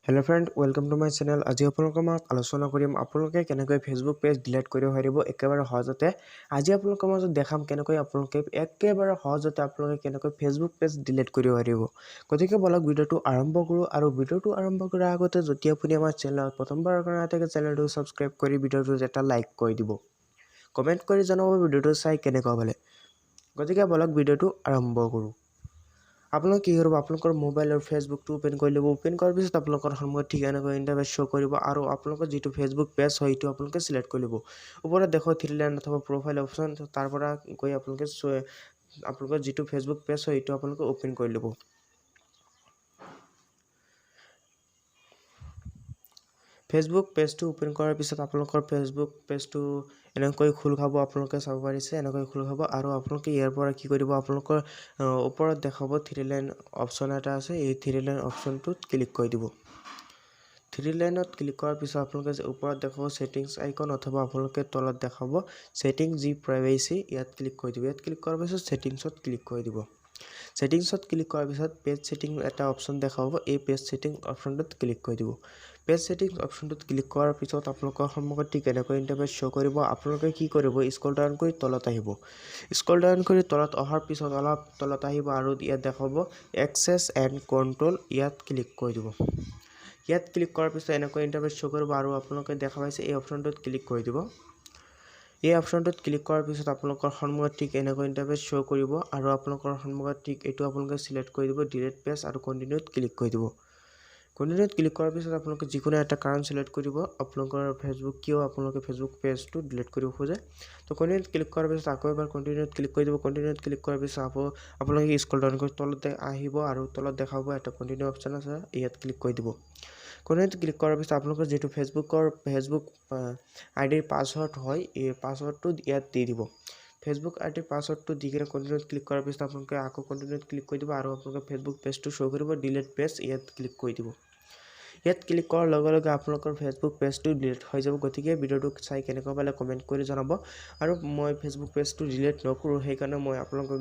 Hello friend, welcome to my channel. আজি আপোনালোকৰ মই আলোচনা কৰিম আপোনালোকে কেনেকৈ ফেসবুক পেজ ডিলিট কৰিব পাৰিব একেবাৰে সহজতে। আজি আপোনালোকৰ মাজত দেখাম কেনেকৈ আপোনালোকে একেবাৰে সহজতে আপোনালোকে কেনেকৈ ফেসবুক পেজ ডিলিট কৰিব পাৰিব। গতিকে বলক ভিডিওটো আৰম্ভ কৰো আৰু ভিডিওটো আৰম্ভ কৰাৰ আগতে যদি আপুনি আমাৰ চেনেলত প্ৰথমবাৰৰ কাৰণে থাকে চেনেলটো সাবস্ক্ৰাইব কৰি ভিডিওটো এটা লাইক কৰি দিব। কমেন্ট কৰি জনাব ভিডিওটো চাই কেনেকুৱা পালে। গতিকে বলক ভিডিওটো আৰম্ভ কৰো। আপোনালোকে কি কৰিব আপোনালোকৰ মোবাইলৰ ফেসবুকটো ওপেন কৰি লব ওপেন কৰাৰ পিছত আপোনালোকৰ সন্মুখত ঠিক এনেকৈ ইন্টাৰফেস শো কৰিব আৰু আপোনালোকৰ যেটো ফেসবুক পেজ হয় এটো আপোনালোকে সিলেক্ট কৰি লব ওপৰত দেখো থ্ৰী লাইন অথবা প্ৰফাইল অপচন তাৰ পৰা গৈ আপোনালোকে আপোনালোকৰ যেটো ফেসবুক পেজ হয় এটো আপোনালোকে ওপেন কৰি লব ফেসবুক পেজটো ওপেন কৰাৰ পিছত আপোনালোকৰ ফেসবুক পেজটো এনেকৈ খুল খাব আপোনালোকে চাব পাৰিছে এনেকৈ খুল খাব আৰু আপোনালোকে ইয়াৰ পৰা কি কৰিব আপোনালোকৰ ওপৰত দেখাব থ্ৰী লাইন অপচন এটা আছে এই থ্ৰী লাইন অপচনটোত ক্লিক কৰি দিব থ্ৰী লাইনত ক্লিক কৰাৰ পিছত আপোনালোকে ওপৰত দেখাব সেটিংস আইকন অথবা আপোনালোকে তলত দেখাব সেটিং জি প্ৰাইভেচি ইয়াত ক্লিক কৰি দিব ইয়াত ক্লিক কৰাৰ পিছত সেটিংসত ক্লিক কৰি দিব সেটিংসত ক্লিক কৰাৰ পিছত পেজ সেটিং এটা অপচন দেখাব এই পেজ সেটিং অপচনটোত ক্লিক কৰি দিব পেজ সেটিং অপচনটোত ক্লিক কৰাৰ পিছত আপোনালোকৰ সন্মুখত ঠিক এনেকৈ ইন্টাৰফেস শো কৰিব আপোনালোকে কি কৰিব স্ক্ৰল ডাউন কৰি তলত আহিব স্ক্ৰল ডাউন কৰি তলত অহাৰ পিছত অলপ তলত আহিব আৰু ইয়াত দেখাব এক্সেস এণ্ড কন্ট্ৰোল ইয়াত ক্লিক কৰি দিব ইয়াত ক্লিক কৰাৰ পিছত এনেকৈ ইন্টাৰফেস শো কৰিব আৰু আপোনালোকে দেখা পাইছে এই অপচনটোত ক্লিক কৰি দিব এই অপচনটোত ক্লিক কৰাৰ পিছত আপোনালোকৰ সন্মুখত ঠিক এনেকৈ ইন্টাৰফেস শো কৰিব আৰু আপোনালোকৰ সন্মুখত ঠিক এটো আপোনালোকে সিলেক্ট কৰি দিব ডিলিট পেজ আৰু কন্টিনিউত ক্লিক কৰি দিব কন্টিনিউত ক্লিক কৰাৰ পিছত আপোনালোকে যিকোনো এটা কাৰণ সিলেক্ট কৰিব আপোনালোকৰ ফেসবুক কিয় আপোনালোকে ফেসবুক পেজটো ডিলিট কৰিব খোজে তো কন্টিনিউত ক্লিক কৰাৰ পিছত আকৌ এবাৰ কন্টিনিউত ক্লিক কৰি দিব কন্টিনিউত ক্লিক কৰাৰ পিছত আপোনালোকে স্ক্ৰল ডাউন কৰি তলত আহিব আৰু তলত দেখাব এটা কন্টিনিউ অপচন আছে ইয়াত ক্লিক কৰি দিব কন্টিনিউত ক্লিক কৰাৰ পিছত আপোনালোকৰ যেটো ফেসবুক আইডিৰ পাসওয়াৰ্ড হয় এই পাসওয়াৰ্ডটো ইয়াত দি দিব ফেসবুক আইডিৰ পাসওয়াৰ্ডটো দি কিনে কন্টিনিউত ক্লিক কৰাৰ পিছত আপোনালোকে আকৌ কন্টিনিউত ক্লিক কৰি দিব আৰু আপোনালোকৰ ফেসবুক পেজটো শো কৰিব ডিলিট পেজ ইয়াত ক্লিক কৰি দিব ইয়াত ক্লিক কৰাৰ লগে লগে আপোনালোকৰ ফেসবুক পেজটো ডিলিট হৈ যাব গতিকে ভিডিওটো চাই কেনেকুৱা পালে কমেন্ট কৰি জনাব আৰু মই ফেসবুক পেজটো ডিলিট নকৰো সেই কাৰণে মই আপোনালোকক